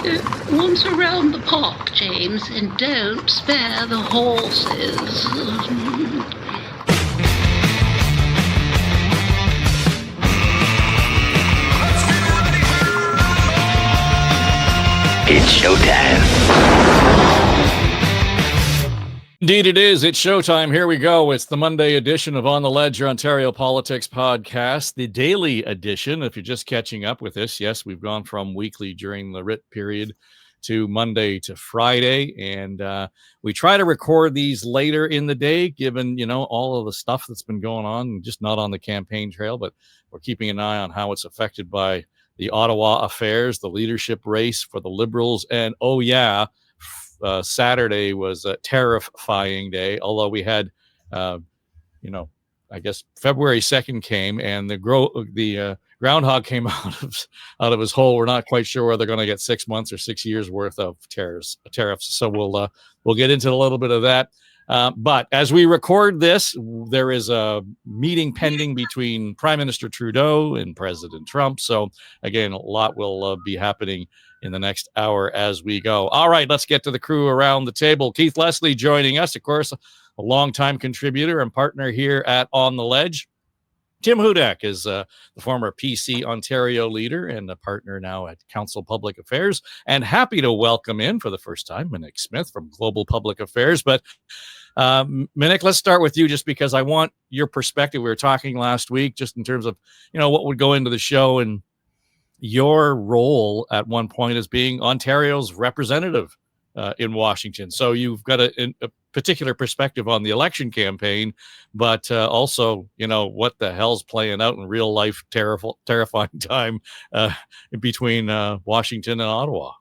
Once around the park, James, and don't spare the horses. It's showtime. Indeed it is. It's showtime. Here we go. It's the Monday edition of On the Ledge, your Ontario Politics podcast, the daily edition. If you're just catching up with this, yes, we've gone from weekly during the writ period to Monday to Friday. And we try to record these later in the day, given, all of the stuff that's been going on, just not on the campaign trail, but we're keeping an eye on how it's affected by the Ottawa affairs, the leadership race for the Liberals. And Saturday was a tariff-fying day, although we had, I guess February 2nd came and the groundhog came out of his hole. We're not quite sure whether they're going to get 6 months or 6 years worth of tariffs. So we'll get into a little bit of that. But as we record this, there is a meeting pending between Prime Minister Trudeau and President Trump. So again, a lot will be happening in the next hour as we go. All right, let's get to the crew around the table. Keith Leslie joining us, of course, a longtime contributor and partner here at On the Ledge. Tim Hudak is the former PC Ontario leader and a partner now at Council Public Affairs. And happy to welcome in for the first time, Monique Smith from Global Public Affairs. But Monique, let's start with you just because I want your perspective. We were talking last week just in terms of, what would go into the show and your role at one point as being Ontario's representative in Washington. So you've got a particular perspective on the election campaign, but also, what the hell's playing out in real life, terrifying time between Washington and Ottawa.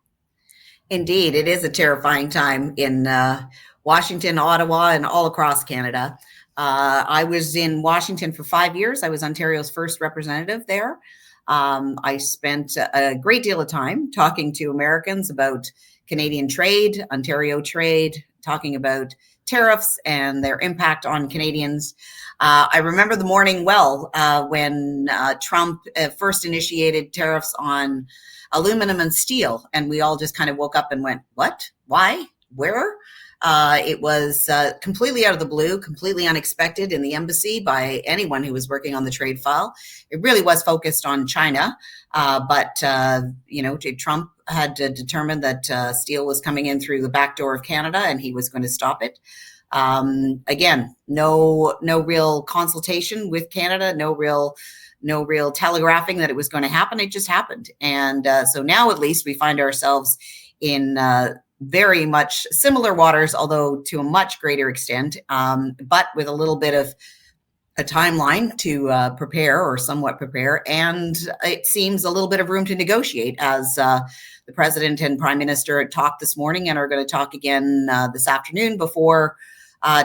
Indeed, it is a terrifying time in Washington, Ottawa, and all across Canada. I was in Washington for 5 years. I was Ontario's first representative there. I spent a great deal of time talking to Americans about Canadian trade, Ontario trade, talking about tariffs and their impact on Canadians. I remember the morning well when Trump first initiated tariffs on aluminum and steel, and we all just kind of woke up and went, what? Why? Where? It was completely out of the blue, completely unexpected in the embassy by anyone who was working on the trade file. It really was focused on China, but Trump had determined that steel was coming in through the back door of Canada, and he was going to stop it. Again, no real consultation with Canada, no real telegraphing that it was going to happen. It just happened, and so now at least we find ourselves in very much similar waters, although to a much greater extent, but with a little bit of a timeline to prepare or somewhat prepare. And it seems a little bit of room to negotiate as the president and prime minister talked this morning and are going to talk again this afternoon before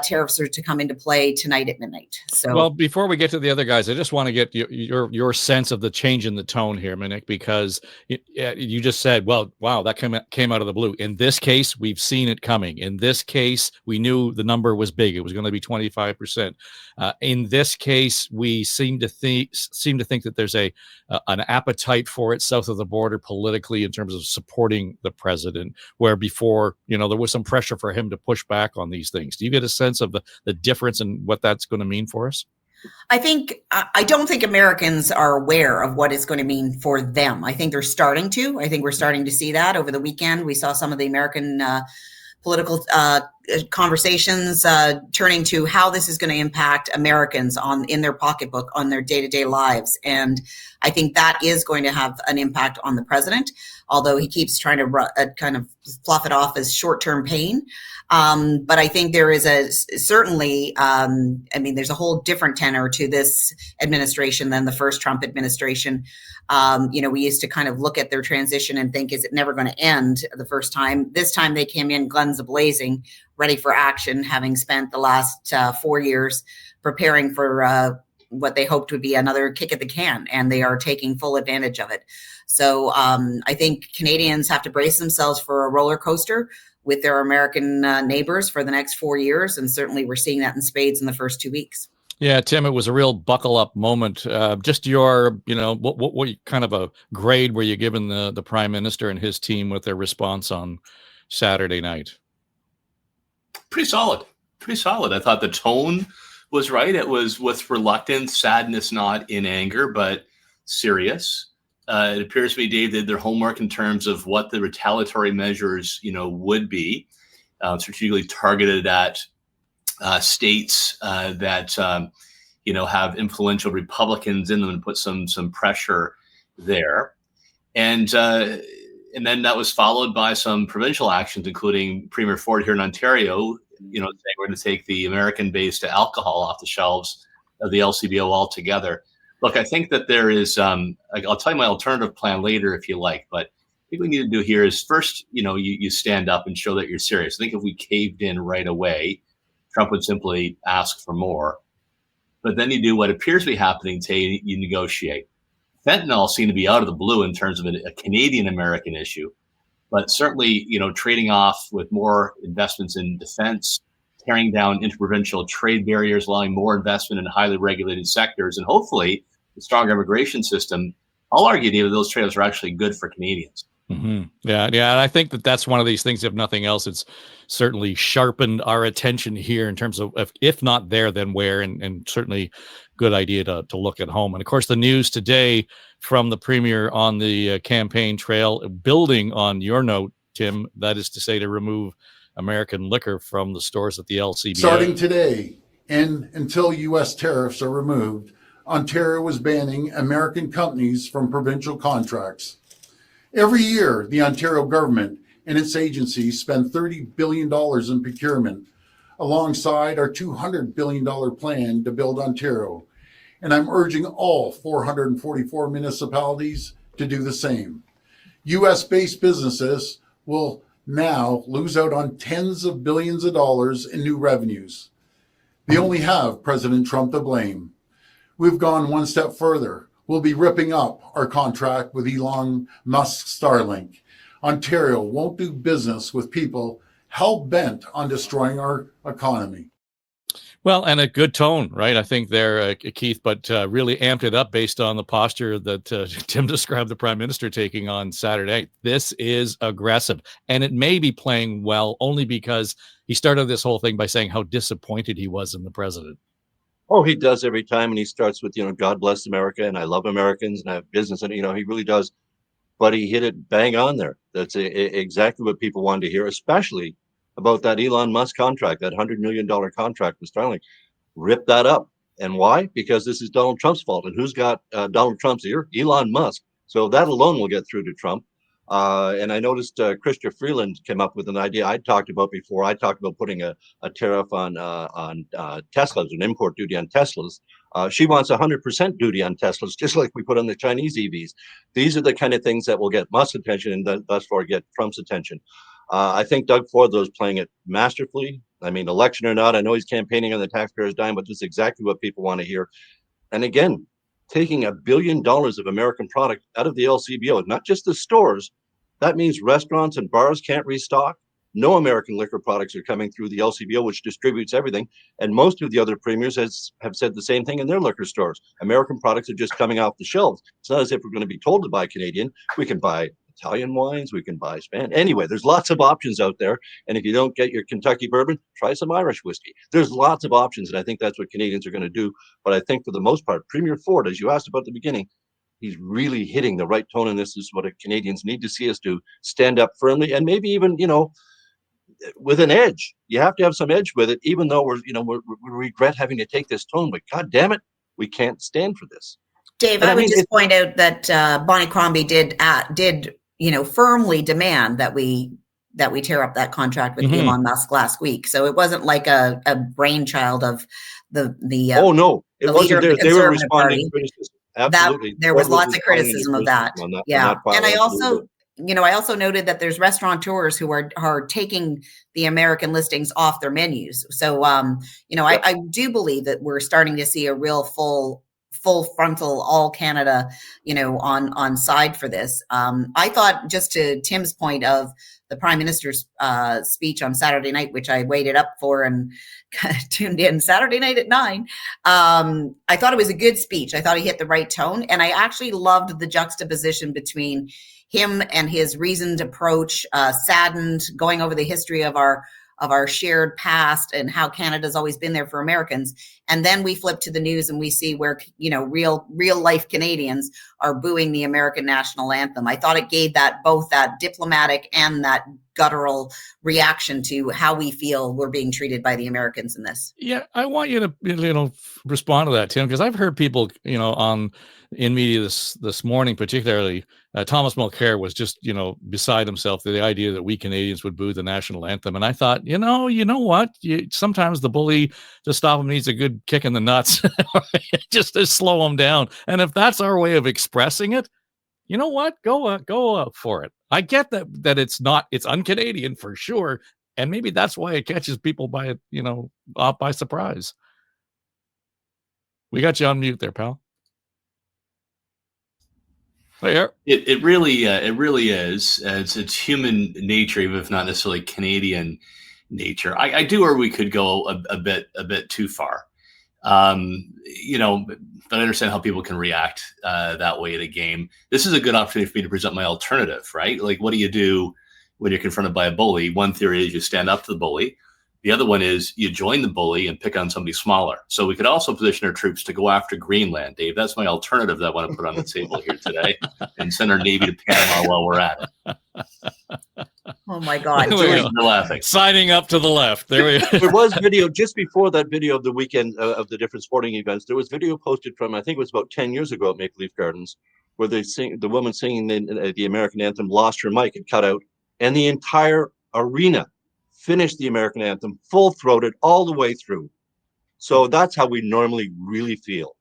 tariffs are to come into play tonight at midnight. So, well, before we get to the other guys, I just want to get your sense of the change in the tone here, Monique, because you just said, well, wow, that came out of the blue. In this case, we've seen it coming. In this case, we knew the number was big. It was going to be 25%. In this case, we seem to think that there's an appetite for it south of the border politically in terms of supporting the president, where before, there was some pressure for him to push back on these things. Do you get a sense of the difference and what that's going to mean for us? I don't think Americans are aware of what it's going to mean for them. I think they're starting to. I think we're starting to see that over the weekend. We saw some of the American political conversations turning to how this is going to impact Americans in their pocketbook, on their day-to-day lives. And I think that is going to have an impact on the president, although he keeps trying to kind of fluff it off as short-term pain. But I think there is certainly, there's a whole different tenor to this administration than the first Trump administration. We used to kind of look at their transition and think, is it never going to end the first time? This time they came in guns a-blazing, ready for action, having spent the last 4 years preparing for what they hoped would be another kick at the can, and they are taking full advantage of it. So I think Canadians have to brace themselves for a roller coaster with their American neighbors for the next 4 years. And certainly we're seeing that in spades in the first 2 weeks. Yeah, Tim, it was a real buckle up moment. Just your, what kind of a grade were you giving the Prime Minister and his team with their response on Saturday night? Pretty solid. Pretty solid. I thought the tone was right. It was with reluctance, sadness, not in anger, but serious. It appears to me, Dave, did their homework in terms of what the retaliatory measures, would be, strategically targeted at states that have influential Republicans in them, and put some pressure there. And then that was followed by some provincial actions, including Premier Ford here in Ontario, saying we're going to take the American-based alcohol off the shelves of the LCBO altogether. Look, I think that there is, I'll tell you my alternative plan later if you like, but I think what we need to do here is first, you stand up and show that you're serious. I think if we caved in right away, Trump would simply ask for more. But then you do what appears to be happening today, you negotiate. Fentanyl seemed to be out of the blue in terms of a Canadian-American issue, but certainly, trading off with more investments in defense, tearing down interprovincial trade barriers, allowing more investment in highly regulated sectors, and hopefully a stronger immigration system. I'll argue, David, those trade-offs are actually good for Canadians. Mm-hmm. Yeah. And I think that's one of these things. If nothing else, it's certainly sharpened our attention here in terms of if not there, then where, and certainly good idea to look at home. And of course, the news today from the Premier on the campaign trail, building on your note, Tim, that is to say to remove American liquor from the stores at the LCBO. Starting today and until U.S. tariffs are removed, Ontario is banning American companies from provincial contracts. Every year, the Ontario government and its agencies spend $30 billion in procurement, alongside our $200 billion plan to build Ontario. And I'm urging all 444 municipalities to do the same. U.S.-based businesses will now lose out on tens of billions of dollars in new revenues. They only have President Trump to blame. We've gone one step further. We'll be ripping up our contract with Elon Musk's Starlink. Ontario won't do business with people hell-bent on destroying our economy. Well, and a good tone, right? I think there, Keith, but really amped it up based on the posture that Tim described the Prime Minister taking on Saturday. This is aggressive, and it may be playing well only because he started this whole thing by saying how disappointed he was in the president. Oh, he does every time, and he starts with, God bless America, and I love Americans, and I have business, and, he really does. But he hit it bang on there. That's exactly what people wanted to hear, especially about that Elon Musk contract, that $100 million contract with Starlink. Rip that up. And why? Because this is Donald Trump's fault. And who's got Donald Trump's ear? Elon Musk. So that alone will get through to Trump. And I noticed Chrystia Freeland came up with an idea I talked about before. I talked about putting a tariff on Teslas, an import duty on Teslas. She wants 100% duty on Teslas, just like we put on the Chinese EVs. These are the kind of things that will get Musk's attention and thus far get Trump's attention. I think Doug Ford is playing it masterfully. I mean, election or not, I know he's campaigning on the taxpayers' dime, but this is exactly what people want to hear. And again, taking $1 billion of American product out of the LCBO, not just the stores. That means restaurants and bars can't restock. No American liquor products are coming through the LCBO, which distributes everything. And most of the other premiers have said the same thing in their liquor stores. American products are just coming off the shelves. It's not as if we're going to be told to buy Canadian. We can buy Italian wines, we can buy Spanish. Anyway, there's lots of options out there. And if you don't get your Kentucky bourbon, try some Irish whiskey. There's lots of options, and I think that's what Canadians are going to do. But I think for the most part, Premier Ford, as you asked about at the beginning, he's really hitting the right tone, and this is what Canadians need to see us do: stand up firmly, and maybe even, with an edge. You have to have some edge with it, even though we regret having to take this tone. But God damn it, we can't stand for this. Dave, I would just point out that Bonnie Crombie did firmly demand that we tear up that contract with Elon Musk last week. So it wasn't like a brainchild of the oh no, it wasn't there. They were responding to criticism. Absolutely, there was lots of criticism of that. Yeah, and I also, I also noted that there's restaurateurs who are taking the American listings off their menus. So, I do believe that we're starting to see a real full full frontal, all Canada, on side for this. I thought, just to Tim's point of the Prime Minister's speech on Saturday night, which I waited up for and tuned in Saturday night at 9. I thought it was a good speech. I thought he hit the right tone, and I actually loved the juxtaposition between him and his reasoned approach, saddened, going over the history of our shared past and how Canada's always been there for Americans. And then we flip to the news and we see where, real life Canadians are booing the American national anthem. I thought it gave both that diplomatic and that guttural reaction to how we feel we're being treated by the Americans in this. Yeah, I want you to respond to that, Tim, because I've heard people in media this morning, particularly Thomas Mulcair was just beside himself to the idea that we Canadians would boo the national anthem. And I thought, you know what, sometimes the bully to stop him needs a good kick in the nuts just to slow him down. And if that's our way of expressing it, you know what, go for it. I get that it's un-Canadian for sure, and maybe that's why it catches people by off by surprise. We got you on mute there, pal. It really is. It's human nature, even if not necessarily Canadian nature. I do, or we could go a bit too far. But I understand how people can react that way at a game. This is a good opportunity for me to present my alternative, right? Like, what do you do when you're confronted by a bully? One theory is you stand up to the bully. The other one is you join the bully and pick on somebody smaller. So we could also position our troops to go after Greenland, Dave. That's my alternative that I want to put on the table here today, and send our Navy to Panama while we're at it. Oh my God. You're laughing. Signing up to the left. There we go. There was video just before that video of the weekend of the different sporting events. There was video posted from, I think it was about 10 years ago at Maple Leaf Gardens, where the woman singing the American anthem lost her mic and cut out, and the entire arena finished the American anthem full-throated all the way through. So that's how we normally really feel.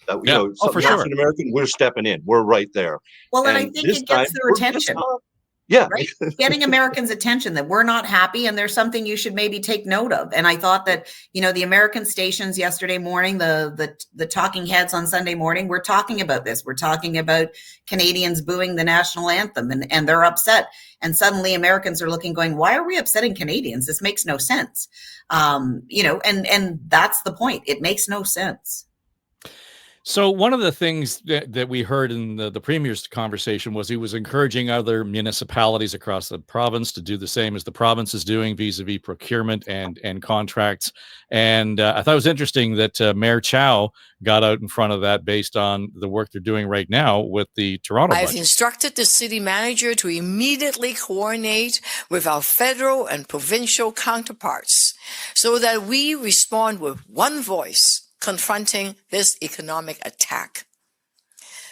That for sure. African American, we're stepping in. We're right there. Well, and I think it gets their attention. Yeah. Right? Getting Americans' attention that we're not happy and there's something you should maybe take note of. And I thought that, the American stations yesterday morning, the talking heads on Sunday morning, we're talking about this. We're talking about Canadians booing the national anthem, and they're upset. And suddenly Americans are looking, going, why are we upsetting Canadians? This makes no sense. And that's the point. It makes no sense. So one of the things that we heard in the Premier's conversation was he was encouraging other municipalities across the province to do the same as the province is doing vis-a-vis procurement and contracts. And I thought it was interesting that Mayor Chow got out in front of that based on the work they're doing right now with the Toronto budget. I've instructed the city manager to immediately coordinate with our federal and provincial counterparts so that we respond with one voice confronting this economic attack.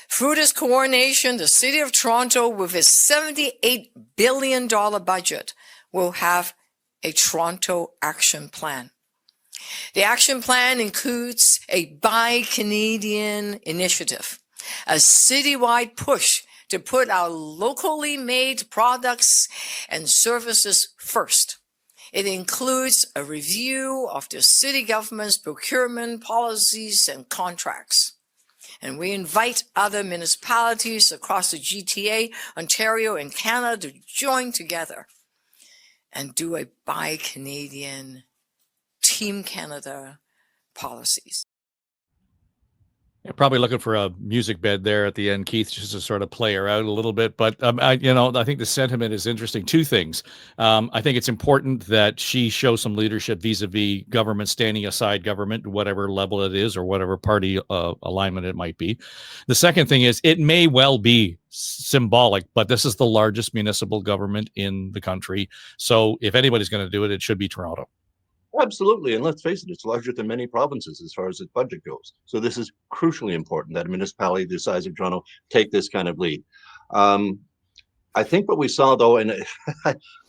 Through this coordination, the City of Toronto, with its $78 billion budget, will have a Toronto Action Plan. The action plan includes a Buy Canadian initiative, a citywide push to put our locally made products and services first. It includes a review of the city government's procurement policies and contracts. And we invite other municipalities across the GTA, Ontario, and Canada to join together and do a Buy Canadian, Team Canada policies. You're probably looking for a music bed there at the end, Keith, just to sort of play her out a little bit. But I think the sentiment is interesting. Two things. I think it's important that she show some leadership vis-a-vis government, standing aside government, whatever level it is or whatever party alignment it might be. The second thing is it may well be symbolic, but this is the largest municipal government in the country. So if anybody's going to do it, it should be Toronto. Absolutely. And let's face it, it's larger than many provinces as far as its budget goes. So this is crucially important that a municipality the size of Toronto take this kind of lead. I think what we saw, though, and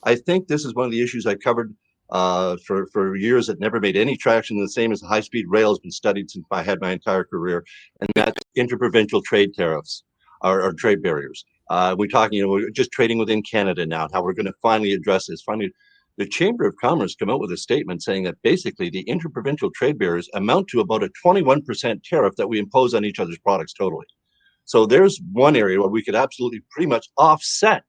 I think this is one of the issues I covered for years that never made any traction, the same as the high-speed rail has been studied since I had my entire career, and that's interprovincial trade tariffs or trade barriers. We're talking, we're just trading within Canada now, how we're going to finally address this, finally the Chamber of Commerce come out with a statement saying that basically the interprovincial trade barriers amount to about a 21% tariff that we impose on each other's products totally. So there's one area where we could absolutely pretty much offset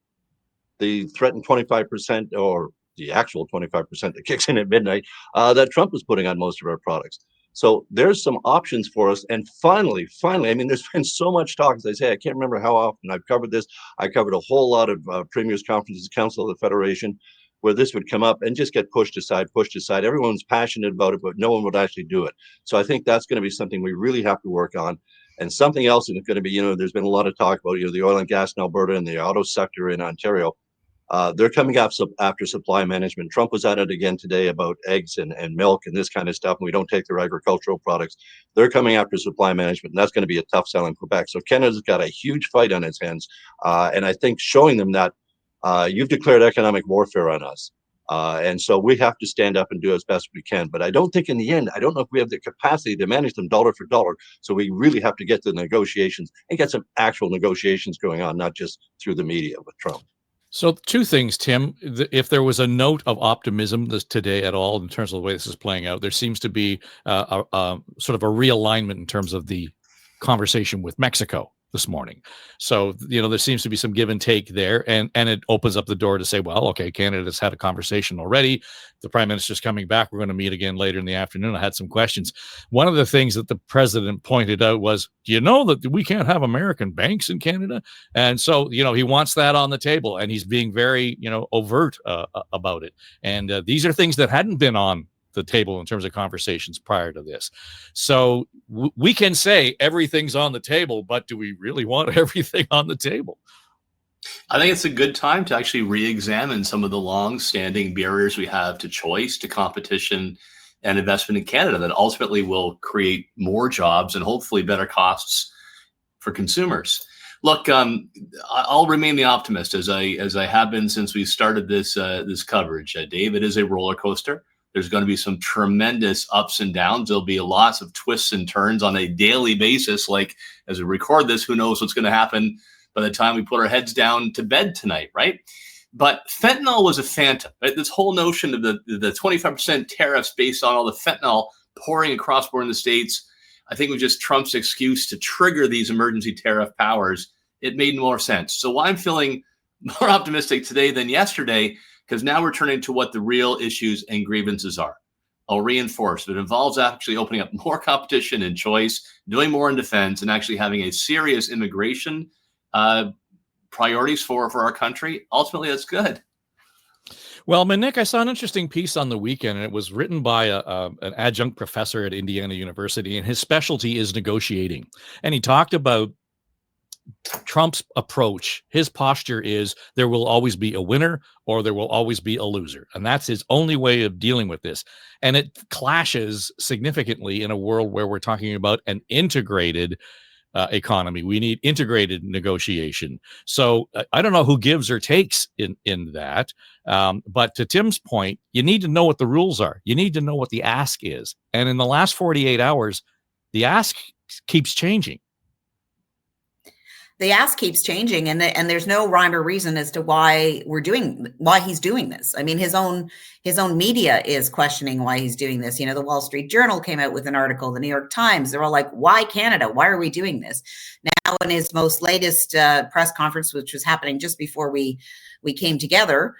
the threatened 25% or the actual 25% that kicks in at midnight that Trump is putting on most of our products. So there's some options for us. And finally, I mean, there's been so much talk, as I say, I can't remember how often I've covered this. I covered a whole lot of premiers' conferences, Council of the Federation, where this would come up and just get pushed aside. Everyone's passionate about it, but no one would actually do it. So I think that's going to be something we really have to work on. And something else is going to be, there's been a lot of talk about, the oil and gas in Alberta and the auto sector in Ontario. They're coming after supply management. Trump was at it again today about eggs and milk and this kind of stuff. And we don't take their agricultural products. They're coming after supply management. And that's going to be a tough sell in Quebec. So Canada's got a huge fight on its hands. And I think showing them that you've declared economic warfare on us. And so we have to stand up and do as best we can. But I don't think in the end, I don't know if we have the capacity to manage them dollar for dollar. So we really have to get to the negotiations and get some actual negotiations going on, not just through the media with Trump. So two things, Tim. If there was a note of optimism today at all in terms of the way this is playing out, there seems to be a sort of a realignment in terms of the conversation with Mexico this morning. So, there seems to be some give and take there, and it opens up the door to say, well, okay, Canada's had a conversation already. The Prime Minister's coming back. We're going to meet again later in the afternoon. I had some questions. One of the things that the president pointed out was, do you know that we can't have American banks in Canada? And so, he wants that on the table, and he's being very, overt about it. And these are things that hadn't been on the table in terms of conversations prior to this. So we can say everything's on the table, but do we really want everything on the table? I think it's a good time to actually re-examine some of the long-standing barriers we have to choice, to competition, and investment in Canada that ultimately will create more jobs and hopefully better costs for consumers. Look, I'll remain the optimist as I have been since we started this coverage. Dave, it is a roller coaster. There's going to be some tremendous ups and downs. There'll be lots of twists and turns on a daily basis. Like as we record this, who knows what's going to happen by the time we put our heads down to bed tonight, right? But fentanyl was a phantom, right? This whole notion of the 25% tariffs based on all the fentanyl pouring across border in the States, I think was just Trump's excuse to trigger these emergency tariff powers. It made more sense. So why I'm feeling more optimistic today than yesterday, because now we're turning to what the real issues and grievances are. I'll reinforce it involves actually opening up more competition and choice, doing more in defense, and actually having a serious immigration priorities for our country. Ultimately, that's good. Well, Monique, I saw an interesting piece on the weekend, and it was written by an adjunct professor at Indiana University, and his specialty is negotiating. And he talked about Trump's approach. His posture is there will always be a winner or there will always be a loser. And that's his only way of dealing with this. And it clashes significantly in a world where we're talking about an integrated economy. We need integrated negotiation. So I don't know who gives or takes in that. But to Tim's point, you need to know what the rules are. You need to know what the ask is. And in the last 48 hours, the ask keeps changing. The ask keeps changing, and there's no rhyme or reason as to why he's doing this. I mean, his own media is questioning why he's doing this. The Wall Street Journal came out with an article, the New York Times, they're all like, why Canada? Why are we doing this? Now, in his most latest press conference, which was happening just before we came together,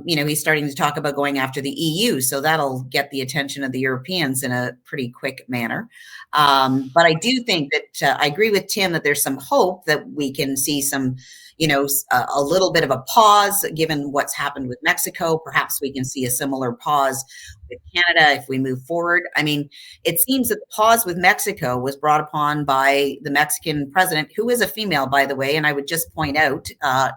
he's starting to talk about going after the EU. So that'll get the attention of the Europeans in a pretty quick manner. But I do think that I agree with Tim that there's some hope that we can see some, a little bit of a pause given what's happened with Mexico. Perhaps we can see a similar pause with Canada if we move forward. I mean, it seems that the pause with Mexico was brought upon by the Mexican president, who is a female, by the way. And I would just point out,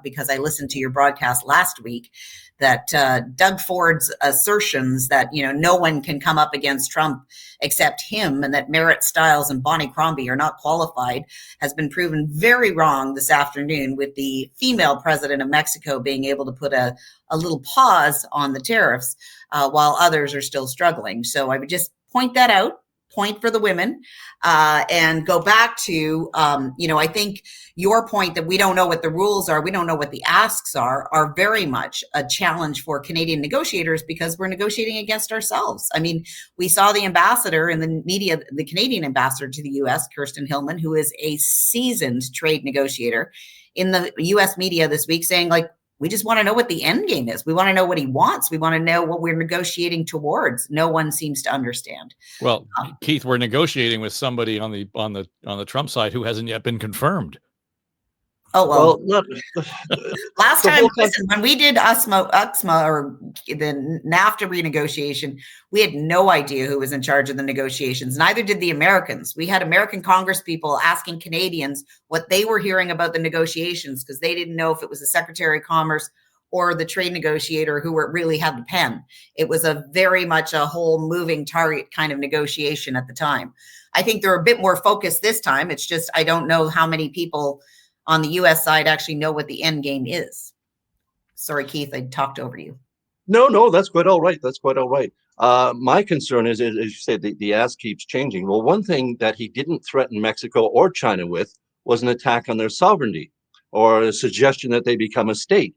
because I listened to your broadcast last week, that Doug Ford's assertions that, no one can come up against Trump except him, and that Merritt Stiles and Bonnie Crombie are not qualified, has been proven very wrong this afternoon, with the female president of Mexico being able to put a little pause on the tariffs while others are still struggling. So I would just point that out. point for the women, and go back to, I think your point that we don't know what the rules are, we don't know what the asks are very much a challenge for Canadian negotiators because we're negotiating against ourselves. I mean, we saw the ambassador in the media, the Canadian ambassador to the U.S., Kirsten Hillman, who is a seasoned trade negotiator, in the U.S. media this week saying, like, we just want to know what the end game is. We want to know what he wants. We want to know what we're negotiating towards. No one seems to understand. Well, Keith, we're negotiating with somebody on the Trump side who hasn't yet been confirmed. Oh, well, not, last time, listen, when we did UXMA or the NAFTA renegotiation, we had no idea who was in charge of the negotiations. Neither did the Americans. We had American Congress people asking Canadians what they were hearing about the negotiations because they didn't know if it was the Secretary of Commerce or the trade negotiator who really had the pen. It was a very much a whole moving target kind of negotiation at the time. I think they're a bit more focused this time. It's just, I don't know how many people on the U.S. side actually know what the end game is. Sorry, Keith, I talked over you. No, that's quite all right. That's quite all right. My concern is, as you said, the ask keeps changing. Well, one thing that he didn't threaten Mexico or China with was an attack on their sovereignty or a suggestion that they become a state.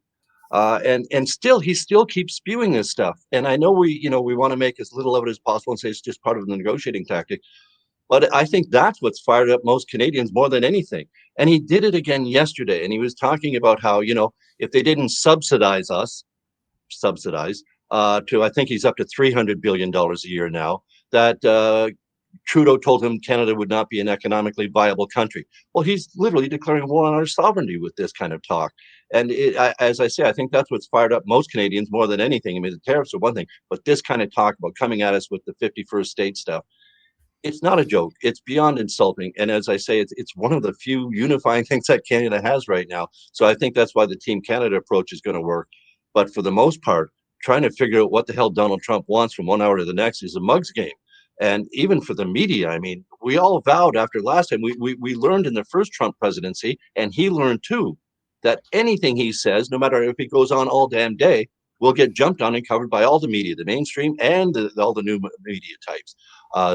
And still, he still keeps spewing this stuff. And I know we want to make as little of it as possible and say it's just part of the negotiating tactic. But I think that's what's fired up most Canadians more than anything. And he did it again yesterday. And he was talking about how, if they didn't subsidize to, I think he's up to $300 billion a year now, that Trudeau told him Canada would not be an economically viable country. Well, he's literally declaring war on our sovereignty with this kind of talk. And as I say, I think that's what's fired up most Canadians more than anything. I mean, the tariffs are one thing, but this kind of talk about coming at us with the 51st state stuff, it's not a joke. It's beyond insulting. And as I say, it's one of the few unifying things that Canada has right now. So I think that's why the Team Canada approach is going to work. But for the most part, trying to figure out what the hell Donald Trump wants from one hour to the next is a mug's game. And even for the media, I mean, we all vowed after last time, we learned in the first Trump presidency, and he learned too, that anything he says, no matter if he goes on all damn day, will get jumped on and covered by all the media, the mainstream and all the new media types,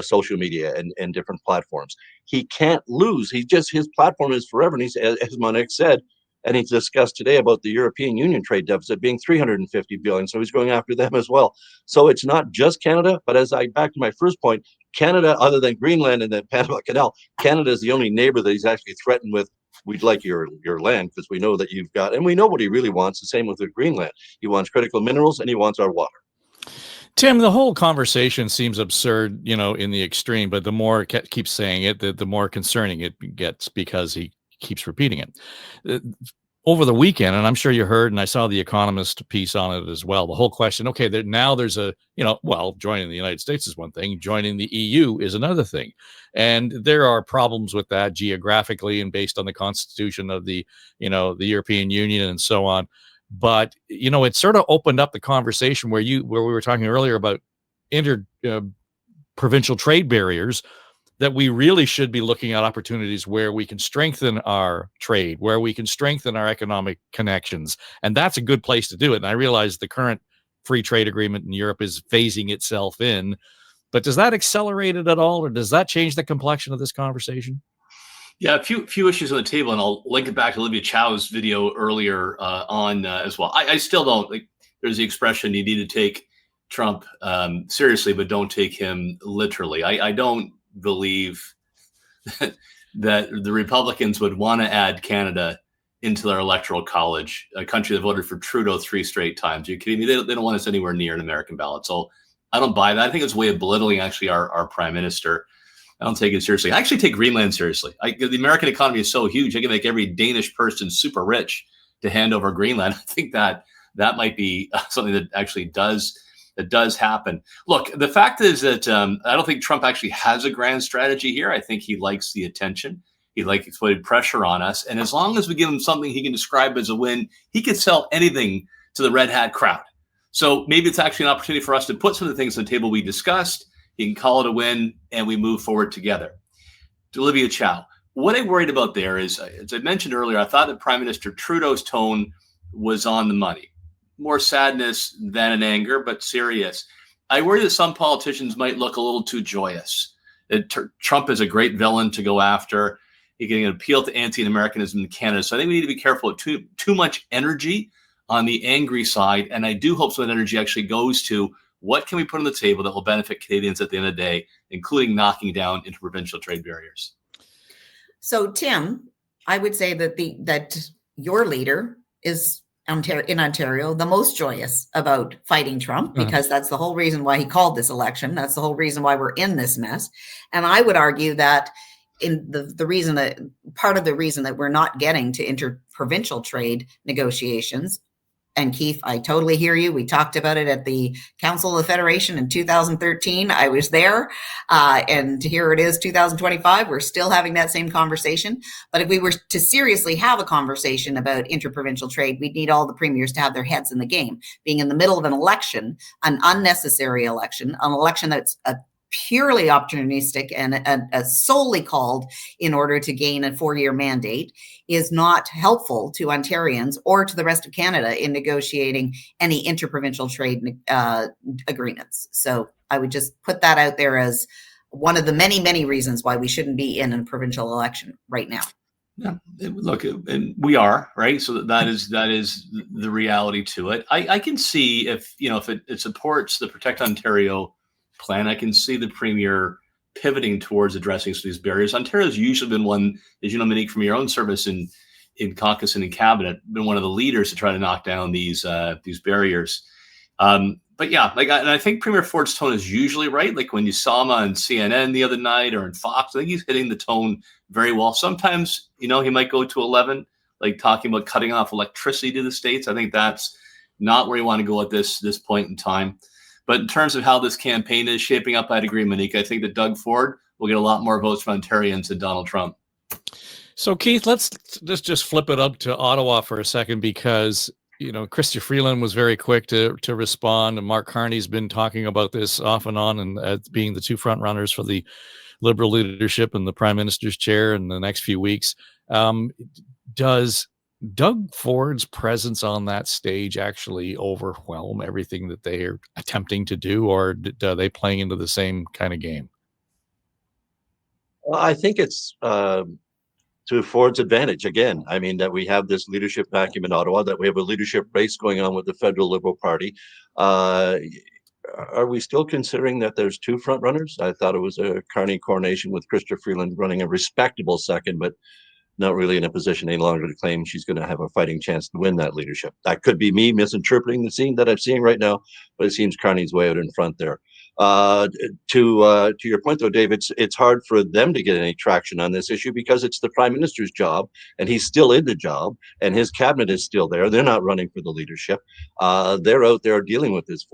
social media and different platforms. He can't lose. His platform is forever. And he's, as Monique said, and he's discussed today about the European Union trade deficit being $350 billion. So he's going after them as well. So it's not just Canada, but back to my first point, Canada, other than Greenland and the Panama Canal, Canada is the only neighbor that he's actually threatened with. We'd like your land because we know that you've got, and we know what he really wants. The same with the Greenland. He wants critical minerals and he wants our water. Tim, the whole conversation seems absurd, in the extreme, but the more keeps saying it, the more concerning it gets because he keeps repeating it. Over the weekend, and I'm sure you heard, and I saw the Economist piece on it as well, the whole question, okay, now there's joining the United States is one thing, joining the EU is another thing. And there are problems with that geographically and based on the constitution of the European Union and so on. But, it sort of opened up the conversation where we were talking earlier about provincial trade barriers, that we really should be looking at opportunities where we can strengthen our trade, where we can strengthen our economic connections. And that's a good place to do it. And I realize the current free trade agreement in Europe is phasing itself in, but does that accelerate it at all? Or does that change the complexion of this conversation? Yeah, a few issues on the table, and I'll link it back to Olivia Chow's video earlier on as well. I still don't like. There's the expression you need to take Trump seriously, but don't take him literally. I don't believe that the Republicans would want to add Canada into their electoral college, a country that voted for Trudeau 3 straight times. Are you kidding me? They don't want us anywhere near an American ballot. So I don't buy that. I think it's a way of belittling actually our prime minister. I don't take it seriously. I actually take Greenland seriously. The American economy is so huge. I can make every Danish person super rich to hand over Greenland. I think that might be something that actually does happen. Look, the fact is that I don't think Trump actually has a grand strategy here. I think he likes the attention. He likes putting pressure on us. And as long as we give him something he can describe as a win, he could sell anything to the red hat crowd. So maybe it's actually an opportunity for us to put some of the things on the table we discussed. He can call it a win and we move forward together. To Olivia Chow, what I worried about there is, as I mentioned earlier, I thought that Prime Minister Trudeau's tone was on the money. More sadness than an anger, but serious. I worry that some politicians might look a little too joyous. Trump is a great villain to go after. He can appeal to anti-Americanism in Canada. So I think we need to be careful with too much energy on the angry side. And I do hope some of that energy actually goes to what can we put on the table that will benefit Canadians at the end of the day, including knocking down interprovincial trade barriers. So, Tim, I would say that your leader is in Ontario the most joyous about fighting Trump, because that's the whole reason why he called this election. That's the whole reason why we're in this mess. And I would argue that part of the reason that we're not getting to interprovincial trade negotiations. And Keith, I totally hear you. We talked about it at the Council of the Federation in 2013. I was there. And here it is, 2025. We're still having that same conversation. But if we were to seriously have a conversation about interprovincial trade, we'd need all the premiers to have their heads in the game. Being in the middle of an election, an unnecessary election, an election that's purely opportunistic and solely called in order to gain a 4-year mandate, is not helpful to Ontarians or to the rest of Canada in negotiating any interprovincial trade agreements. So I would just put that out there as one of the many, many reasons why we shouldn't be in a provincial election right now. Yeah, look, and we are, right. So that is the reality to it. I can see if it supports the Protect Ontario plan, I can see the Premier pivoting towards addressing some of these barriers. Ontario's usually been one, as you know, Monique, from your own service in caucus and in cabinet, been one of the leaders to try to knock down these barriers. But yeah, and I think Premier Ford's tone is usually right. Like when you saw him on CNN the other night or in Fox, I think he's hitting the tone very well. Sometimes, he might go to 11, like talking about cutting off electricity to the states. I think that's not where you want to go at this point in time. But in terms of how this campaign is shaping up, I'd agree, Monique. I think that Doug Ford will get a lot more votes from Ontarians than Donald Trump. So, Keith, let's just flip it up to Ottawa for a second, because, Chrystia Freeland was very quick to respond, and Mark Carney's been talking about this off and on, and being the two front runners for the Liberal leadership and the Prime Minister's chair in the next few weeks. Does Doug Ford's presence on that stage actually overwhelm everything that they are attempting to do, or are they playing into the same kind of game? Well, I think it's to Ford's advantage, again. I mean, that we have this leadership vacuum in Ottawa, that we have a leadership race going on with the federal Liberal Party. Are we still considering that there's two front runners? I thought it was a Carney coronation with Chrystia Freeland running a respectable second, but not really in a position any longer to claim she's going to have a fighting chance to win that leadership. That could be me misinterpreting the scene that I'm seeing right now, but it seems Carney's way out in front there. To your point, though, Dave, it's hard for them to get any traction on this issue because it's the Prime Minister's job, and he's still in the job, and his cabinet is still there. They're not running for the leadership. They're out there dealing with this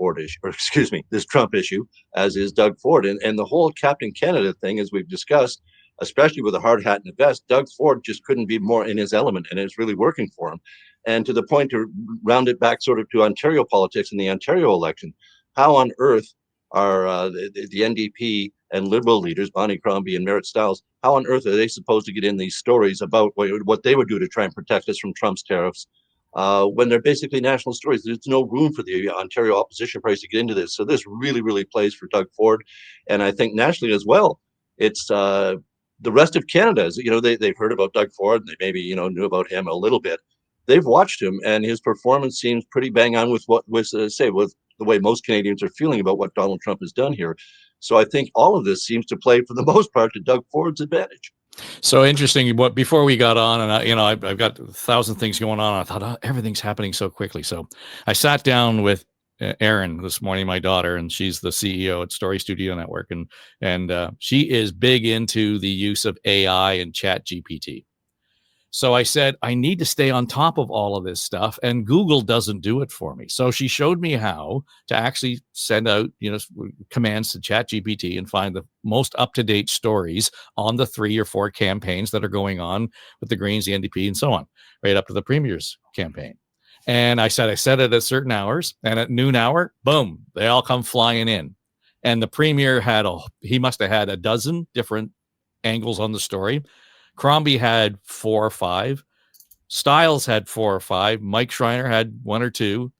this Trump issue, as is Doug Ford, and the whole Captain Canada thing, as we've discussed, especially with a hard hat and a vest. Doug Ford just couldn't be more in his element, and it's really working for him. And to the point, to round it back sort of to Ontario politics and the Ontario election, how on earth are the NDP and Liberal leaders, Bonnie Crombie and Merritt Stiles, how on earth are they supposed to get in these stories about what they would do to try and protect us from Trump's tariffs when they're basically national stories? There's no room for the Ontario opposition parties to get into this. So this really, really plays for Doug Ford. And I think nationally as well, it's the rest of Canada, they've heard about Doug Ford, and they maybe, knew about him a little bit. They've watched him, and his performance seems pretty bang on with with the way most Canadians are feeling about what Donald Trump has done here. So I think all of this seems to play, for the most part, to Doug Ford's advantage. So interesting. Before we got on, and I've got 1,000 things going on. I thought, everything's happening so quickly. So I sat down with Erin this morning, my daughter, and she's the CEO at Story Studio Network, and she is big into the use of AI and Chat GPT. So I said, I need to stay on top of all of this stuff, and Google doesn't do it for me. So she showed me how to actually send out, commands to Chat GPT and find the most up-to-date stories on the 3 or 4 campaigns that are going on with the Greens, the NDP, and so on, right up to the Premier's campaign. And I said, I set it at certain hours, and at noon hour, boom, they all come flying in. And the Premier he must have had a dozen different angles on the story. Crombie had 4 or 5. Stiles had 4 or 5. Mike Schreiner had 1 or 2.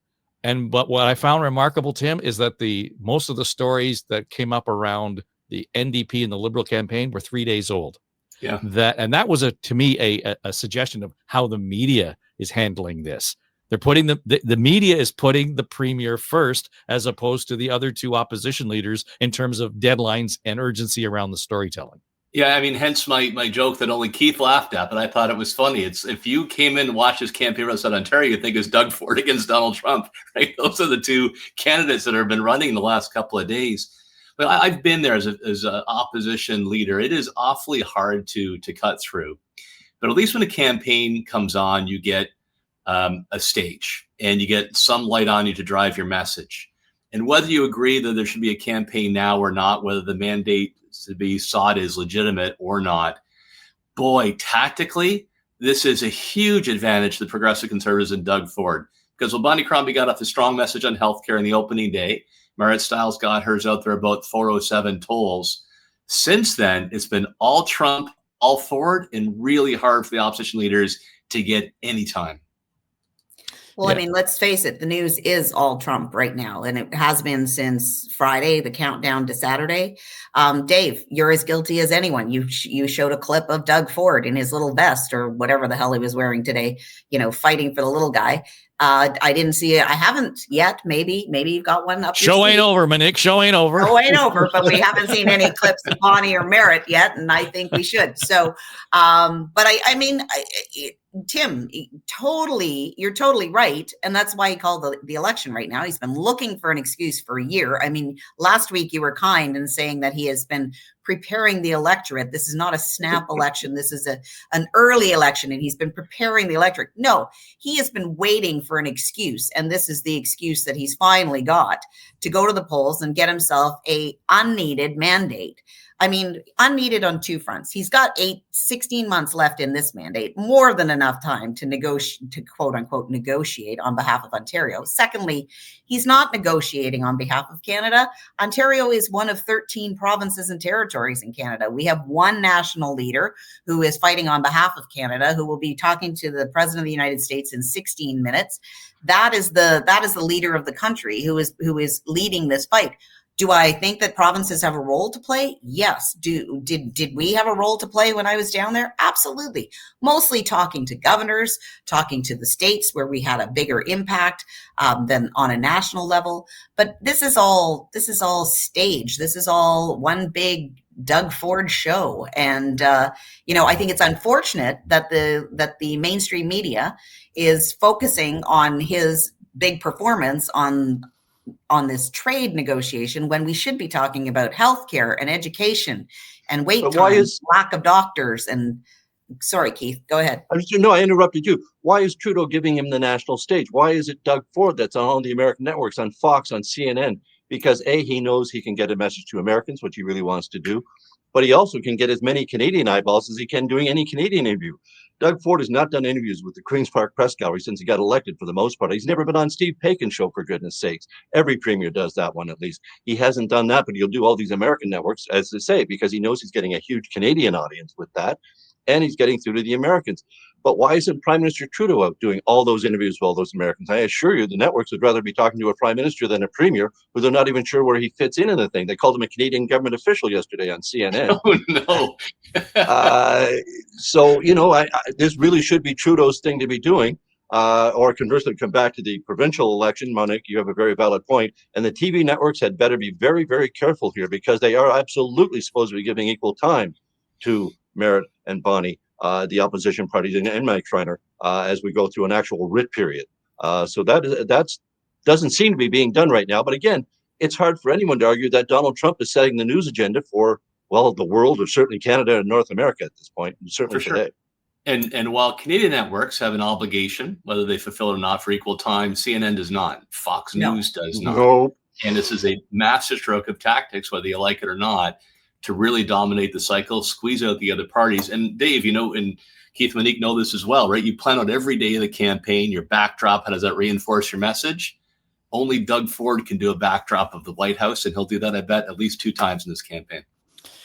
But what I found remarkable, Tim, is that most of the stories that came up around the NDP and the Liberal campaign were 3 days old. Yeah. That was to me a suggestion of how the media is handling this. They're putting the media is putting the premier first, as opposed to the other two opposition leaders in terms of deadlines and urgency around the storytelling. Yeah, I mean, hence my joke that only Keith laughed at, but I thought it was funny. It's if you came in and watched this campaign outside Ontario, you'd think it's Doug Ford against Donald Trump, right? Those are the two candidates that have been running the last couple of days. But I've been there as an opposition leader. It is awfully hard to cut through. But at least when a campaign comes on, you get a stage and you get some light on you to drive your message. And whether you agree that there should be a campaign now or not, whether the mandate to be sought is legitimate or not, boy, tactically, this is a huge advantage to the Progressive Conservatives and Doug Ford. Because when Bonnie Crombie got off the strong message on healthcare in the opening day, Marit Stiles got hers out there about 407 tolls. Since then, it's been all Trump, all Ford, and really hard for the opposition leaders to get any time. Well, I mean, let's face it, the news is all Trump right now, and it has been since Friday, the countdown to Saturday. Dave, you're as guilty as anyone. You showed a clip of Doug Ford in his little vest or whatever the hell he was wearing today, fighting for the little guy. I didn't see it. I haven't yet. Maybe you've got one up. Show ain't over, Monique. Show ain't over. Show ain't over, but we haven't seen any clips of Bonnie or Merritt yet, and I think we should. So, but I mean, Tim, you're totally right. And that's why he called the election right now. He's been looking for an excuse for a year. I mean, last week you were kind in saying that he has been preparing the electorate. This is not a snap election. This is an early election, and he's been preparing the electorate. No, he has been waiting for an excuse. And this is the excuse that he's finally got to go to the polls and get himself a unneeded mandate. I mean, unneeded on two fronts. He's got 16 months left in this mandate, more than enough time to negotiate, to quote unquote, negotiate on behalf of Ontario. Secondly, he's not negotiating on behalf of Canada. Ontario is one of 13 provinces and territories in Canada. We have one national leader who is fighting on behalf of Canada, who will be talking to the President of the United States in 16 minutes. That is the leader of the country who is leading this fight. Do I think that provinces have a role to play? Yes. Did we have a role to play when I was down there? Absolutely. Mostly talking to governors, talking to the states where we had a bigger impact than on a national level. But this is all staged. This is all one big Doug Ford show. And I think it's unfortunate that the mainstream media is focusing on his big performance on this trade negotiation when we should be talking about healthcare and education and wait times, lack of doctors. And sorry, Keith, go ahead. I interrupted you. Why is Trudeau giving him the national stage? Why is it Doug Ford that's on all the American networks, on Fox, on CNN? Because he knows he can get a message to Americans, which he really wants to do, but he also can get as many Canadian eyeballs as he can doing any Canadian interview. Doug Ford has not done interviews with the Queen's Park Press Gallery since he got elected for the most part. He's never been on Steve Pakin's show, for goodness sakes. Every premier does that one, at least. He hasn't done that, but he'll do all these American networks, as they say, because he knows he's getting a huge Canadian audience with that, and he's getting through to the Americans. But why isn't Prime Minister Trudeau out doing all those interviews with all those Americans? I assure you the networks would rather be talking to a prime minister than a premier, who they're not even sure where he fits in the thing. They called him a Canadian government official yesterday on CNN. Oh, no. This really should be Trudeau's thing to be doing. Or conversely, come back to the provincial election. Monique, you have a very valid point. And the TV networks had better be very, very careful here, because they are absolutely supposed to be giving equal time to Merritt and Bonnie, the opposition parties, and Mike Schreiner, as we go through an actual writ period. So that doesn't seem to be being done right now. But again, it's hard for anyone to argue that Donald Trump is setting the news agenda for, well, the world, or certainly Canada and North America at this point, and certainly for today. Sure. And while Canadian networks have an obligation, whether they fulfill it or not, for equal time, CNN does not. Fox News does not. No. And this is a master stroke of tactics, whether you like it or not, to really dominate the cycle, squeeze out the other parties. And Dave, and Keith, Monique know this as well, right? You plan out every day of the campaign, your backdrop. How does that reinforce your message? Only Doug Ford can do a backdrop of the White House, and he'll do that, I bet, at least 2 times in this campaign.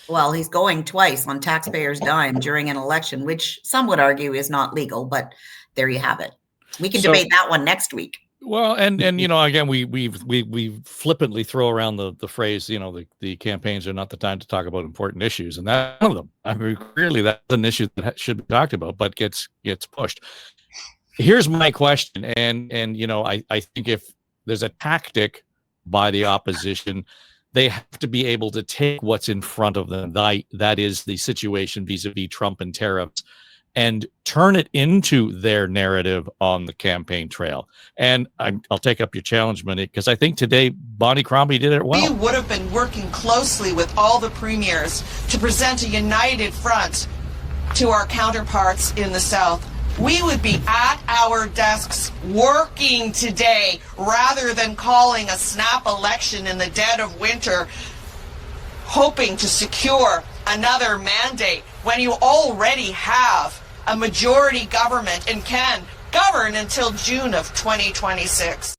Well, he's going twice on taxpayers' dime during an election, which some would argue is not legal, but there you have it. We can debate that one next week. Well, and again, we flippantly throw around the phrase, the campaigns are not the time to talk about important issues, and that's one of them. I mean, clearly that's an issue that should be talked about, but gets pushed. Here's my question, and I think if there's a tactic by the opposition, they have to be able to take what's in front of them. That is the situation vis-a-vis Trump and tariffs, and turn it into their narrative on the campaign trail. And I'll take up your challenge, Monique, because I think today Bonnie Crombie did it well. We would have been working closely with all the premiers to present a united front to our counterparts in the South. We would be at our desks working today rather than calling a snap election in the dead of winter, hoping to secure another mandate when you already have a majority government and can govern until June of 2026.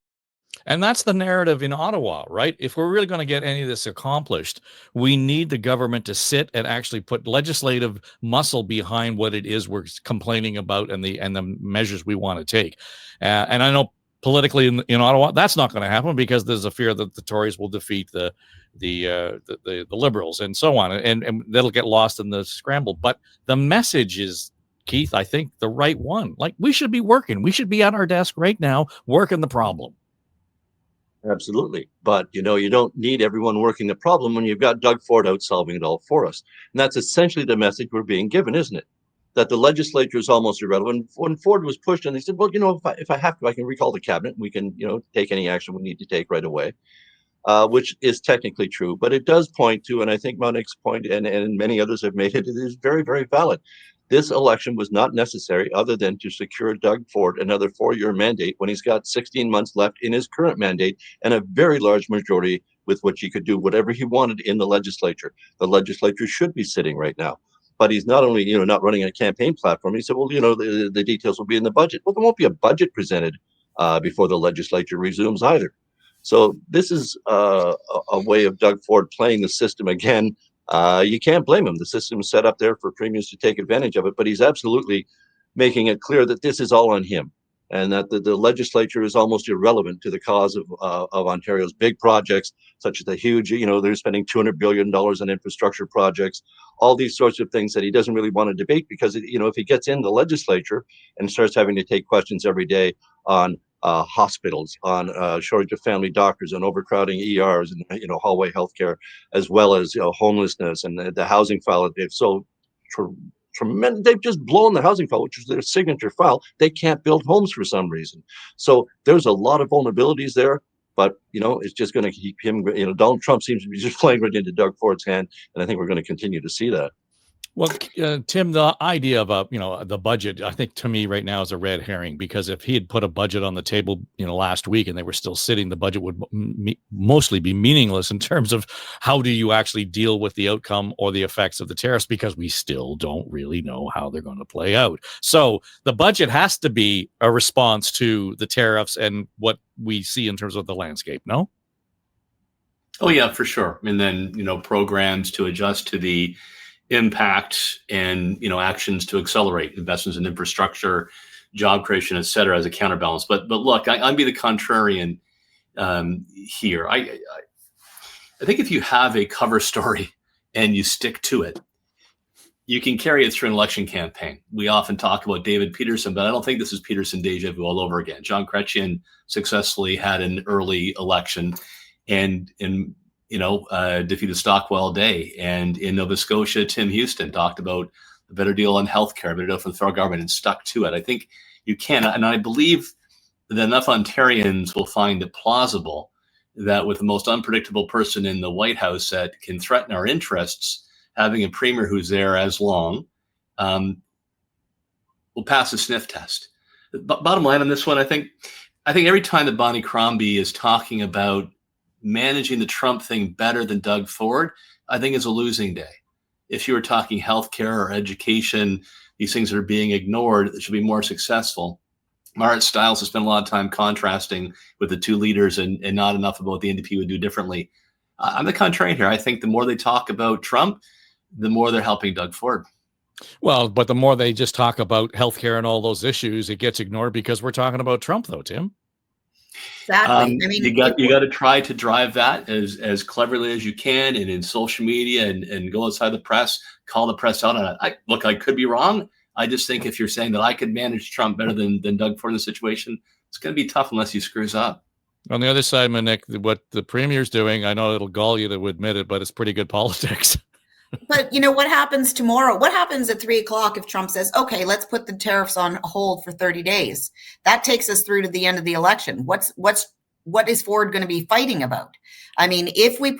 And that's the narrative in Ottawa, right? If we're really going to get any of this accomplished, we need the government to sit and actually put legislative muscle behind what it is we're complaining about and the measures we want to take. And I know politically in Ottawa, that's not going to happen because there's a fear that the Tories will defeat the Liberals and so on, and that'll get lost in the scramble. But the message is, Keith, I think the right one. Like, we should be working. We should be at our desk right now working the problem. Absolutely. But, you don't need everyone working the problem when you've got Doug Ford out solving it all for us. And that's essentially the message we're being given, isn't it? That the legislature is almost irrelevant. When Ford was pushed and they said, well, if I have to, I can recall the cabinet. We can, take any action we need to take right away, which is technically true. But it does point to, and I think Monique's point and many others have made it, it is very, very valid. This election was not necessary other than to secure Doug Ford another 4-year mandate when he's got 16 months left in his current mandate and a very large majority with which he could do whatever he wanted in the legislature. The legislature should be sitting right now. But he's not only, not running a campaign platform. He said, well, the details will be in the budget. Well, there won't be a budget presented before the legislature resumes either. So this is a way of Doug Ford playing the system again. You can't blame him. The system is set up there for premiums to take advantage of it, but he's absolutely making it clear that this is all on him and that the legislature is almost irrelevant to the cause of Ontario's big projects, such as the huge, they're spending $200 billion on infrastructure projects, all these sorts of things that he doesn't really want to debate because, if he gets in the legislature and starts having to take questions every day on hospitals, on shortage of family doctors, and overcrowding ERs, and hallway healthcare, as well as homelessness and the housing file that they've so tremendous. They've just blown the housing file, which is their signature file. They can't build homes for some reason. So there's a lot of vulnerabilities there. But it's just going to keep him. Donald Trump seems to be just playing right into Doug Ford's hand, and I think we're going to continue to see that. Well, Tim, the idea of the budget, I think to me right now is a red herring, because if he had put a budget on the table, last week and they were still sitting, the budget would mostly be meaningless in terms of how do you actually deal with the outcome or the effects of the tariffs, because we still don't really know how they're going to play out. So the budget has to be a response to the tariffs and what we see in terms of the landscape. No? Oh yeah, for sure. And then, programs to adjust to the impact and actions to accelerate investments in infrastructure, job creation, et cetera, as a counterbalance. But look, I'd be the contrarian here. I think if you have a cover story and you stick to it, you can carry it through an election campaign. We often talk about David Peterson, but I don't think this is Peterson deja vu all over again. John Chrétien successfully had an early election and defeated Stockwell Day. And in Nova Scotia, Tim Houston talked about a better deal on healthcare, a better deal for the federal government, and stuck to it. I think you can. And I believe that enough Ontarians will find it plausible that with the most unpredictable person in the White House that can threaten our interests, having a premier who's there as long will pass the sniff test. Bottom line on this one, I think every time that Bonnie Crombie is talking about managing the Trump thing better than Doug Ford, I think is a losing day. If you were talking healthcare or education, these things that are being ignored, that should be more successful. Marit Stiles has spent a lot of time contrasting with the two leaders and not enough about what the NDP would do differently. I'm the contrarian here. I think the more they talk about Trump, the more they're helping Doug Ford. Well, but the more they just talk about healthcare and all those issues, it gets ignored because we're talking about Trump, though, Tim. Exactly. I mean, you got to try to drive that as cleverly as you can, and in social media, and go outside the press, call the press out on it. I could be wrong. I just think if you're saying that I could manage Trump better than Doug Ford in the situation, it's going to be tough unless he screws up. On the other side, Monique, what the premier's doing, I know it'll gall you to admit it, but it's pretty good politics. But you know what happens tomorrow? What happens at 3:00 if Trump says, "Okay, let's put the tariffs on hold for 30 days"? That takes us through to the end of the election. What is Ford going to be fighting about? I mean, if we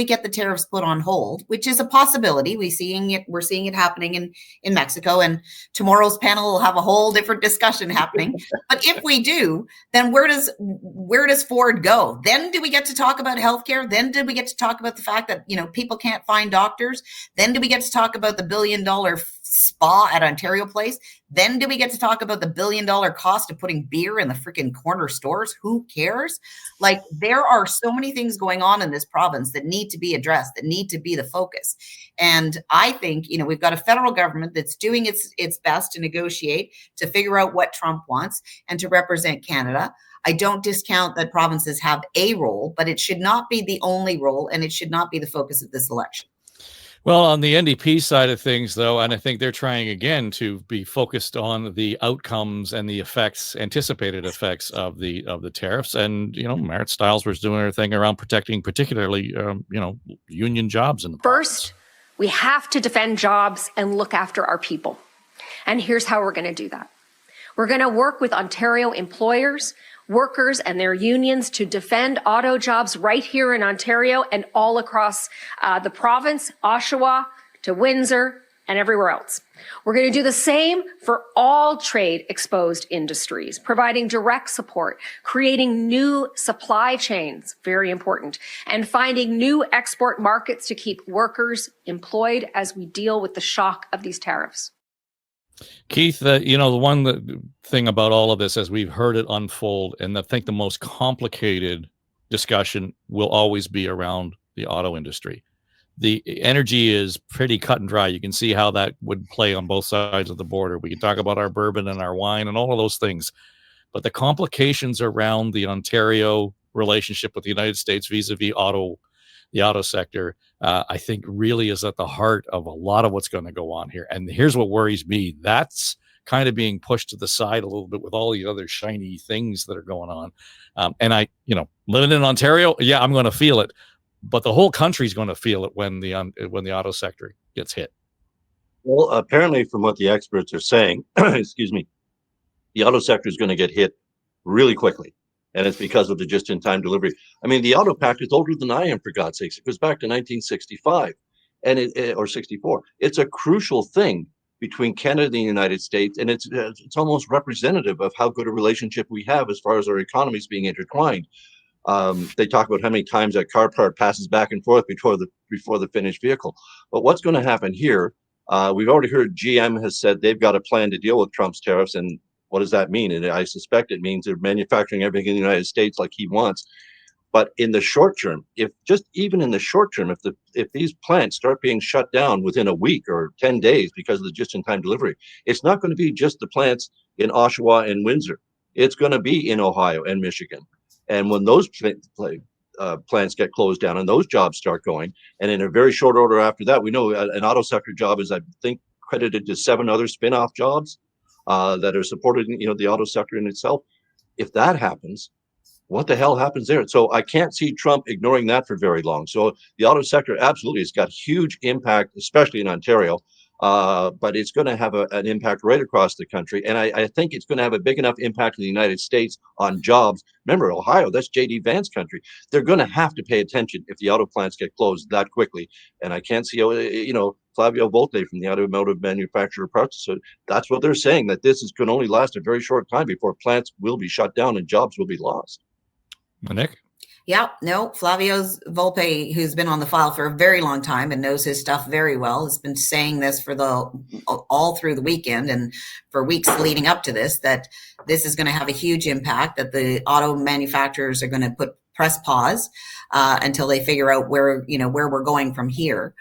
get the tariffs put on hold, which is a possibility, we're seeing it happening in Mexico, and tomorrow's panel will have a whole different discussion happening. But if we do, then where does Ford go? Then do we get to talk about healthcare? Then do we get to talk about the fact that, people can't find doctors? Then do we get to talk about the $1 billion spa at Ontario Place? Then do we get to talk about the $1 billion cost of putting beer in the freaking corner stores? Who cares? Like, there are so many things going on in this province that need to be addressed, that need to be the focus. And I think, we've got a federal government that's doing its best to negotiate, to figure out what Trump wants and to represent Canada. I don't discount that provinces have a role, but it should not be the only role, and it should not be the focus of this election. Well, on the NDP side of things, though, and I think they're trying again to be focused on the outcomes and the anticipated effects of the tariffs. And Marit Stiles was doing her thing around protecting, particularly union jobs in the First, we have to defend jobs and look after our people. And here's how we're going to do that. We're going to work with Ontario employers, workers, and their unions to defend auto jobs right here in Ontario and all across the province, Oshawa to Windsor and everywhere else. We're going to do the same for all trade exposed industries, providing direct support, creating new supply chains, very important, and finding new export markets to keep workers employed as we deal with the shock of these tariffs. Keith, the thing about all of this, as we've heard it unfold, and I think the most complicated discussion will always be around the auto industry. The energy is pretty cut and dry. You can see how that would play on both sides of the border. We can talk about our bourbon and our wine and all of those things. But the complications around the Ontario relationship with the United States vis-a-vis the auto sector, I think really is at the heart of a lot of what's going to go on here. And here's what worries me. That's kind of being pushed to the side a little bit with all the other shiny things that are going on. And I, living in Ontario, yeah, I'm going to feel it, but the whole country's going to feel it when the auto sector gets hit. Well, apparently from what the experts are saying, excuse me, the auto sector is going to get hit really quickly. And it's because of the just-in-time delivery. I mean, the auto pact is older than I am, for God's sakes. It goes back to 1965 or 64. It's a crucial thing between Canada and the United States, and it's almost representative of how good a relationship we have as far as our economies being intertwined. They talk about how many times that car part passes back and forth before the finished vehicle. But what's going to happen here? We've already heard GM has said they've got a plan to deal with Trump's tariffs, and what does that mean? And I suspect it means they're manufacturing everything in the United States like he wants. But in the short term, if these plants start being shut down within a week or 10 days because of the just-in-time delivery, it's not going to be just the plants in Oshawa and Windsor. It's going to be in Ohio and Michigan. And when those plants get closed down and those jobs start going, and in a very short order after that, we know an auto sector job is, I think, credited to 7 other spin-off jobs that are supported in the auto sector in itself. If that happens, what the hell happens there? So I can't see Trump ignoring that for very long. So the auto sector absolutely has got huge impact, especially in Ontario, but it's going to have an impact right across the country. And I think it's going to have a big enough impact in the United States on jobs. Remember, Ohio, that's J.D. Vance country. They're going to have to pay attention if the auto plants get closed that quickly. And I can't see, Flavio Volte from the Automotive Manufacturer Parts. So that's what they're saying, that this can only last a very short time before plants will be shut down and jobs will be lost. Monique? Yeah, no, Flavio Volpe, who's been on the file for a very long time and knows his stuff very well, has been saying this for all through the weekend and for weeks leading up to this, that this is going to have a huge impact, that the auto manufacturers are going to press pause until they figure out where we're going from here.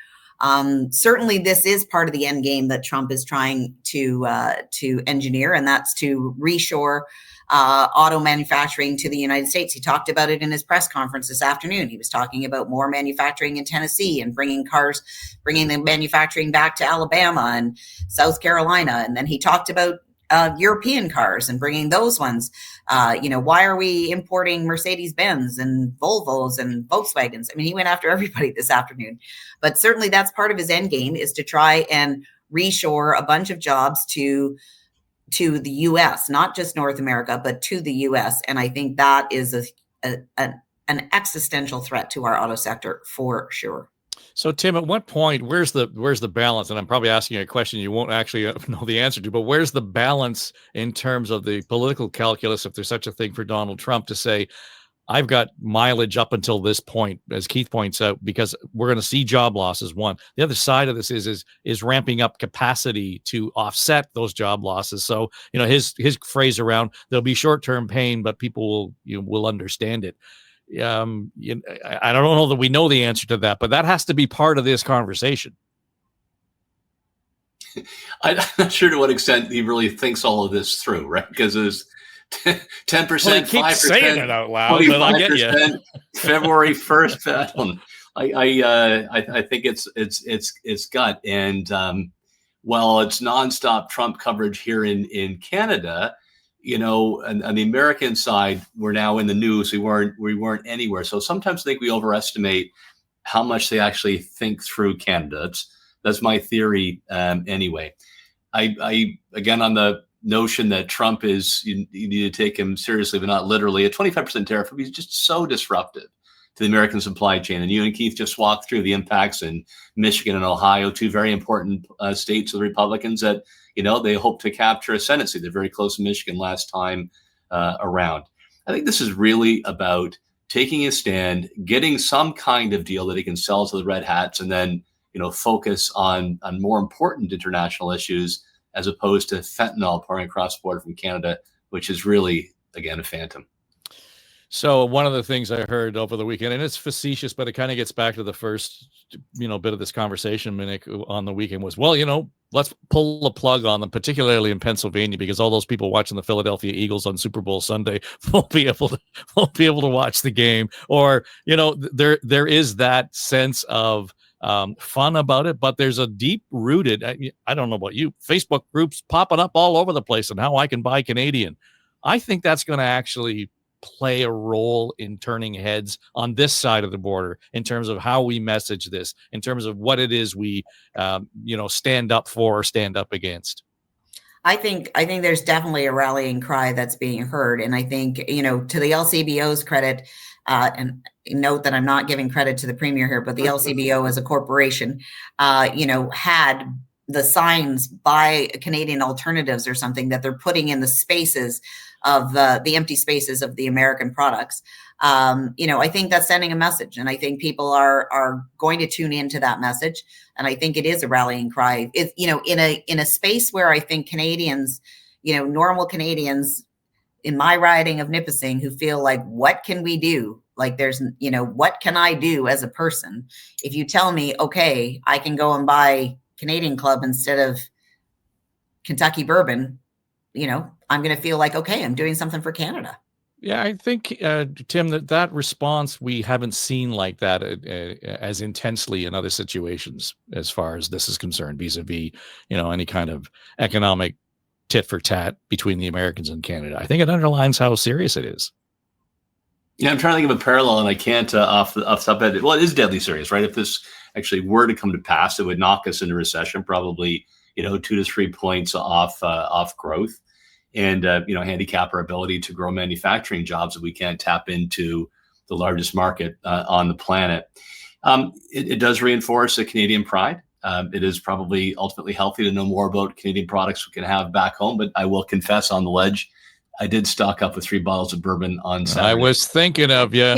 Certainly, this is part of the end game that Trump is trying to engineer, and that's to reshore auto manufacturing to the United States. He talked about it in his press conference this afternoon. He was talking about more manufacturing in Tennessee and bringing the manufacturing back to Alabama and South Carolina. And then he talked about European cars and bringing those ones. Why are we importing Mercedes-Benz and Volvos and Volkswagens? I mean, he went after everybody this afternoon. But certainly that's part of his end game, is to try and reshore a bunch of jobs to the U.S., not just North America, but to the U.S. And I think that is an existential threat to our auto sector for sure. So, Tim, at what point, where's the balance? And I'm probably asking a question you won't actually know the answer to, but where's the balance in terms of the political calculus, if there's such a thing for Donald Trump, to say, I've got mileage up until this point, as Keith points out, because we're going to see job losses. One, the other side of this is ramping up capacity to offset those job losses. So, his phrase around, there'll be short-term pain, but people will understand it. I don't know that we know the answer to that, but that has to be part of this conversation. I'm not sure to what extent he really thinks all of this through, right? Because there's 10%, 5%, saying it out loud, but I get you. February 1st. I think it's gut. And while it's nonstop Trump coverage here in Canada, on the American side, we're now in the news. We weren't anywhere. So sometimes I think we overestimate how much they actually think through Canada. That's my theory. Anyway, I again, on the notion that Trump is, you need to take him seriously, but not literally. A 25% tariff, he's just so disruptive to the American supply chain. And you and Keith just walked through the impacts in Michigan and Ohio, two very important states of the Republicans that, they hope to capture a Senate seat. They're very close to Michigan last time around. I think this is really about taking a stand, getting some kind of deal that he can sell to the red hats, and then, focus on more important international issues, as opposed to fentanyl pouring across the border from Canada, which is really, again, a phantom. So one of the things I heard over the weekend, and it's facetious, but it kind of gets back to the first, bit of this conversation, Monique, on the weekend was, let's pull the plug on them, particularly in Pennsylvania, because all those people watching the Philadelphia Eagles on Super Bowl Sunday won't be able to watch the game. Or, there is that sense of fun about it, but there's a deep rooted, I don't know about you, Facebook groups popping up all over the place on how I can buy Canadian. I think that's going to actually play a role in turning heads on this side of the border in terms of how we message this, in terms of what it is we, stand up for or stand up against. I think there's definitely a rallying cry that's being heard. And I think, to the LCBO's credit, and note that I'm not giving credit to the premier here, but the LCBO as a corporation, had the signs by Canadian Alternatives or something that they're putting in the spaces of the empty spaces of the American products. I think that's sending a message, and I think people are going to tune into that message. And I think it is a rallying cry. It, in a space where I think Canadians, normal Canadians in my riding of Nipissing, who feel like, what can we do? Like there's, what can I do as a person? If you tell me, okay, I can go and buy Canadian Club instead of Kentucky bourbon, I'm going to feel like, okay, I'm doing something for Canada. Yeah, I think, Tim, that response we haven't seen like that as intensely in other situations as far as this is concerned, vis-a-vis, any kind of economic tit for tat between the Americans and Canada. I think it underlines how serious it is. Yeah, I'm trying to think of a parallel, and I can't off the top of it. Well, it is deadly serious, right? If this actually were to come to pass, it would knock us into recession, probably 2 to 3 points off growth, and handicap our ability to grow manufacturing jobs if we can't tap into the largest market on the planet. It does reinforce a Canadian pride. It is probably ultimately healthy to know more about Canadian products we can have back home. But I will confess on the ledge, I did stock up with 3 bottles of bourbon on Saturday. I was thinking of you.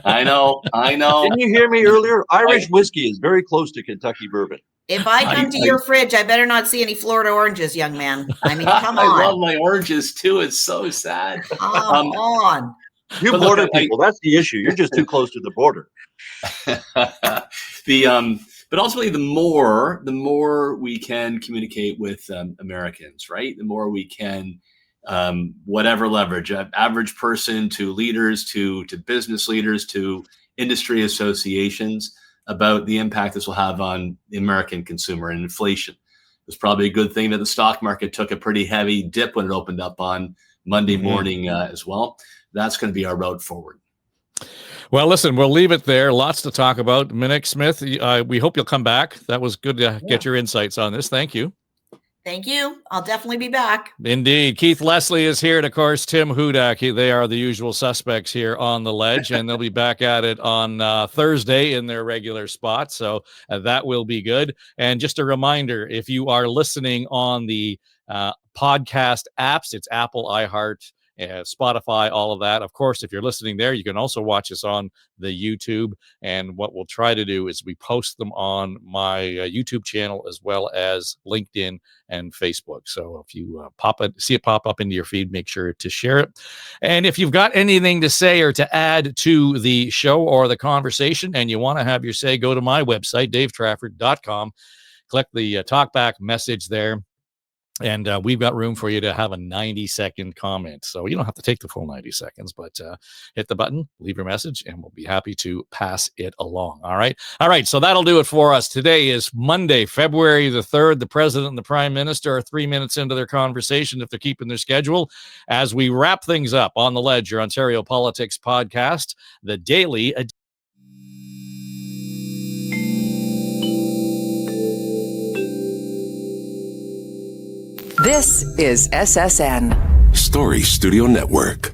I know. Didn't you hear me earlier? Irish whiskey is very close to Kentucky bourbon. If I come to your fridge, I better not see any Florida oranges, young man. I mean, come on. I love my oranges too. It's so sad. Come on. You border people, that's the issue. You're just too close to the border. But ultimately, the more we can communicate with Americans, right? The more we can, whatever leverage, average person to leaders, to business leaders, to industry associations, about the impact this will have on the American consumer and inflation. It's probably a good thing that the stock market took a pretty heavy dip when it opened up on Monday morning as well. That's going to be our route forward. Well, listen, we'll leave it there. Lots to talk about. Monique Smith, we hope you'll come back. That was good to get your insights on this. Thank you. Thank you. I'll definitely be back. Indeed. Keith Leslie is here, and of course, Tim Hudak. They are the usual suspects here on the ledge, and they'll be back at it on Thursday in their regular spot. So that will be good. And just a reminder, if you are listening on the podcast apps, it's Apple, iHeart, Spotify, all of that. Of course, if you're listening there, you can also watch us on the YouTube. And what we'll try to do is we post them on my YouTube channel as well as LinkedIn and Facebook. So if you see it pop up into your feed, make sure to share it. And if you've got anything to say or to add to the show or the conversation and you want to have your say, go to my website, davetrafford.com. Click the talkback message there. And we've got room for you to have a 90-second comment. So you don't have to take the full 90 seconds, but hit the button, leave your message, and we'll be happy to pass it along. All right. All right. So that'll do it for us. Today is Monday, February the 3rd. The president and the prime minister are 3 minutes into their conversation if they're keeping their schedule. As we wrap things up on The Ledge, your Ontario Politics podcast, the Daily. This is SSN Story Studio Network.